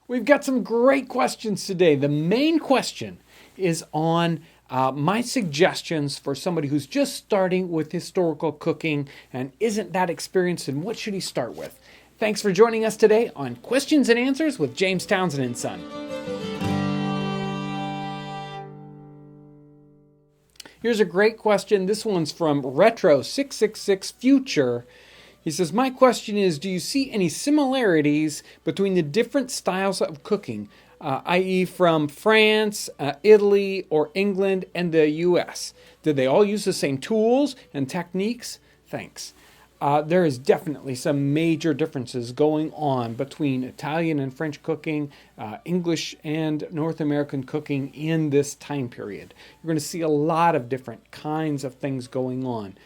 We've got some great questions today. The main question is on my suggestions for somebody who's just starting with historical cooking and isn't that experienced, and what should he start with? Thanks for joining us today on Questions and Answers with James Townsend and Son. Here's a great question. This one's from Retro666 Future. He says, my question is, do you see any similarities between the different styles of cooking, i.e. from France, Italy, or England, and the U.S.? Did they all use the same tools and techniques? Thanks. There is definitely some major differences going on between Italian and French cooking, English and North American cooking in this time period. You're going to see a lot of different kinds of things going on.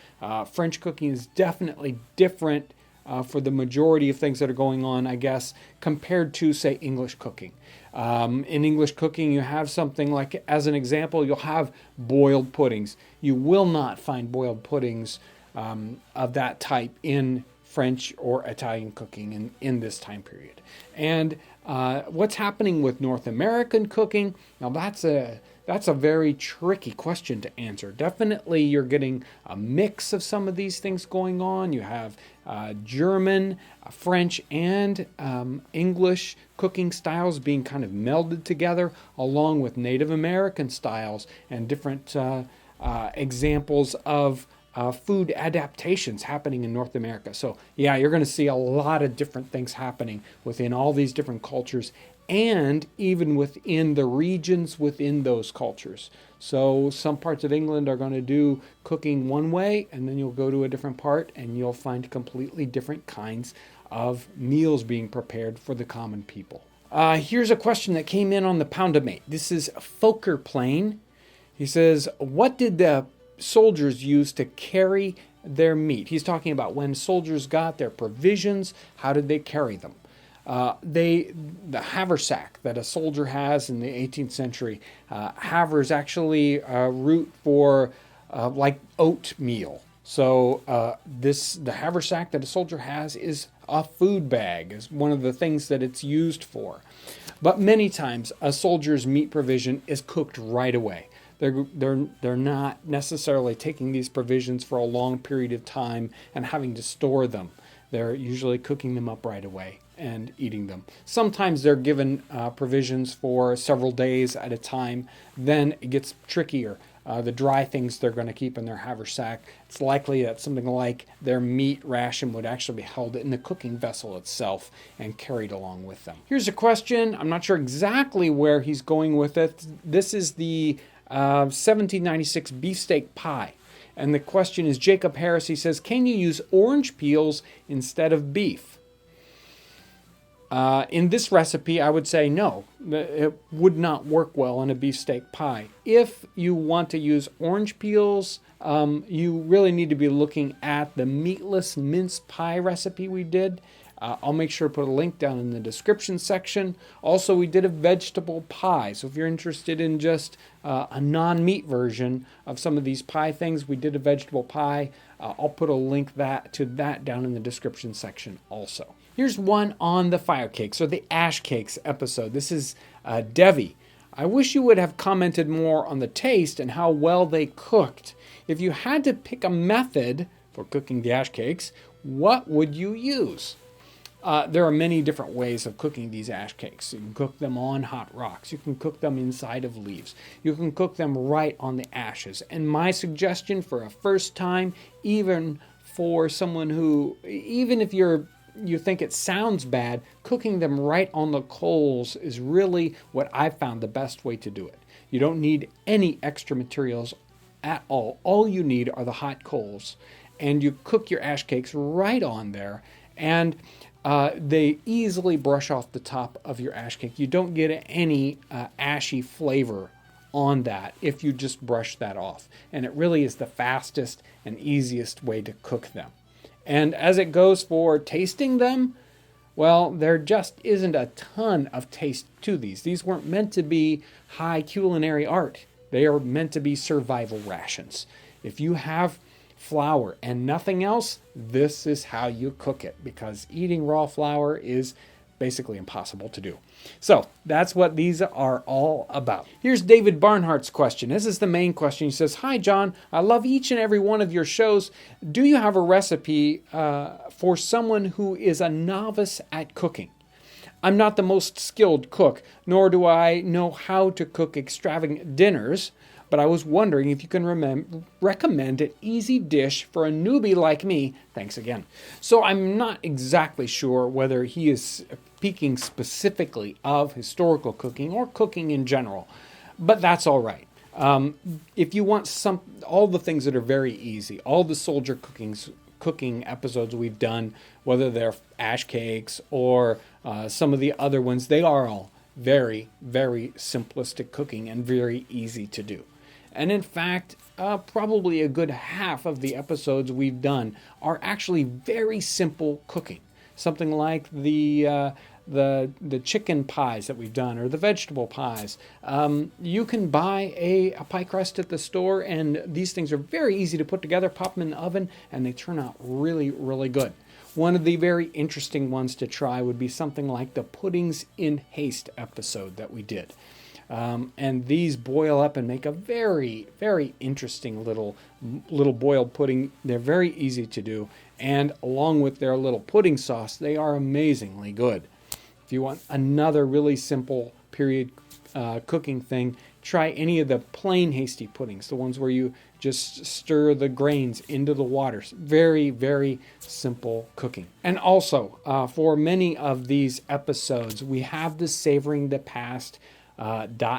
French cooking is definitely different for the majority of things that are going on, I guess, compared to, say, English cooking. In English cooking, you have something like, as an example, you'll have boiled puddings. You will not find boiled puddings of that type in French or Italian cooking in this time period. And what's happening with North American cooking? Now that's a very tricky question to answer. Definitely you're getting a mix of some of these things going on. You have German, French, and English cooking styles being kind of melded together, along with Native American styles and different examples of food adaptations happening in North America. So yeah, you're going to see a lot of different things happening within all these different cultures, and even within the regions within those cultures. So some parts of England are going to do cooking one way, and then you'll go to a different part and you'll find completely different kinds of meals being prepared for the common people. Here's a question that came in on the Pound-A-Mate. This is Foker Plain. He says, what did the soldiers used to carry their meat? He's talking about when soldiers got their provisions, how did they carry them? The haversack that a soldier has in the 18th century, haver is actually a root for like oatmeal. So the haversack that a soldier has is a food bag, is one of the things that it's used for. But many times a soldier's meat provision is cooked right away. They're not necessarily taking these provisions for a long period of time and having to store them. They're usually cooking them up right away and eating them. Sometimes they're given provisions for several days at a time. Then it gets trickier. The dry things they're going to keep in their haversack, it's likely that something like their meat ration would actually be held in the cooking vessel itself and carried along with them. Here's a question. I'm not sure exactly where he's going with it. This is the 1796 beefsteak pie. And the question is, Jacob Harris, he says, can you use orange peels instead of beef? In this recipe, I would say no. It would not work well in a beefsteak pie. If you want to use orange peels, you really need to be looking at the meatless mince pie recipe we did. I'll make sure to put a link down in the description section. Also, we did a vegetable pie. So if you're interested in just a non-meat version of some of these pie things, we did a vegetable pie. I'll put a link to that down in the description section also. Here's one on the fire cakes, or the ash cakes episode. This is Devi. I wish you would have commented more on the taste and how well they cooked. If you had to pick a method for cooking the ash cakes, what would you use? There are many different ways of cooking these ash cakes. You can cook them on hot rocks. You can cook them inside of leaves. You can cook them right on the ashes. And my suggestion for a first time, even for someone who, even if you think it sounds bad, cooking them right on the coals is really what I've found the best way to do it. You don't need any extra materials at all. All you need are the hot coals. And you cook your ash cakes right on there. And they easily brush off the top of your ash cake. You don't get any ashy flavor on that if you just brush that off. And it really is the fastest and easiest way to cook them. And as it goes for tasting them, well, there just isn't a ton of taste to these. These weren't meant to be high culinary art. They are meant to be survival rations. If you have flour and nothing else, this is how you cook it, because eating raw flour is basically impossible to do. So that's what these are all about. Here's David Barnhart's question. This is the main question. He says, "Hi, John. I love each and every one of your shows. Do you have a recipe for someone who is a novice at cooking? I'm not the most skilled cook, nor do I know how to cook extravagant dinners, but I was wondering if you can recommend an easy dish for a newbie like me. Thanks again." So I'm not exactly sure whether he is speaking specifically of historical cooking or cooking in general, but that's all right. If you want all the things that are very easy, all the soldier cooking episodes we've done, whether they're ash cakes or some of the other ones, they are all very, very simplistic cooking and very easy to do. And in fact, probably a good half of the episodes we've done are actually very simple cooking. Something like the chicken pies that we've done, or the vegetable pies. You can buy a pie crust at the store, and these things are very easy to put together. Pop them in the oven, and they turn out really, really good. One of the very interesting ones to try would be something like the puddings in haste episode that we did. And these boil up and make a very, very interesting little boiled pudding. They're very easy to do, and along with their little pudding sauce, they are amazingly good. If you want another really simple period cooking thing, try any of the plain hasty puddings, the ones where you just stir the grains into the water. Very, very simple cooking. And also, for many of these episodes, we have the Savoring the Past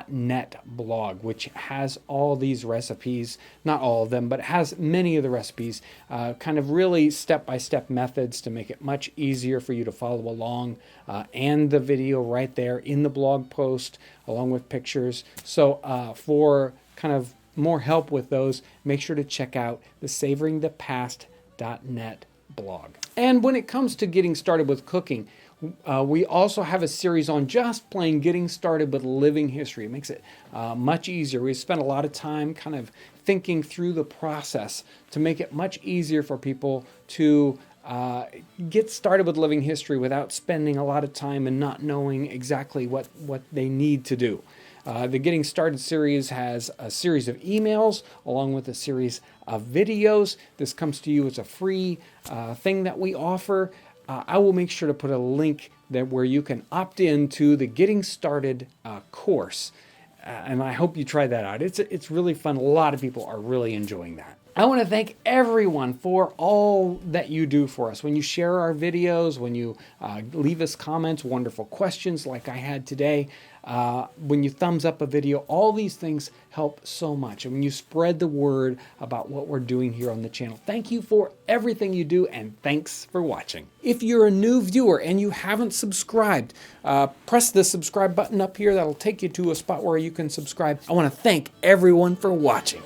.net blog, which has all these recipes, not all of them, but has many of the recipes, kind of really step-by-step methods to make it much easier for you to follow along, and the video right there in the blog post along with pictures. So for kind of more help with those, make sure to check out the SavoringThePast.net blog. And when it comes to getting started with cooking, we also have a series on just plain getting started with living history. It makes it much easier. We spent a lot of time kind of thinking through the process to make it much easier for people to get started with living history without spending a lot of time and not knowing exactly what they need to do. The Getting Started series has a series of emails along with a series of videos. This comes to you as a free thing that we offer. I will make sure to put a link there where you can opt in to the Getting Started course. And I hope you try that out. It's really fun. A lot of people are really enjoying that. I want to thank everyone for all that you do for us. When you share our videos, when you leave us comments, wonderful questions like I had today, when you thumbs up a video, all these things help so much. And when you spread the word about what we're doing here on the channel, thank you for everything you do, and thanks for watching. If you're a new viewer and you haven't subscribed, press the subscribe button up here. That'll take you to a spot where you can subscribe. I want to thank everyone for watching.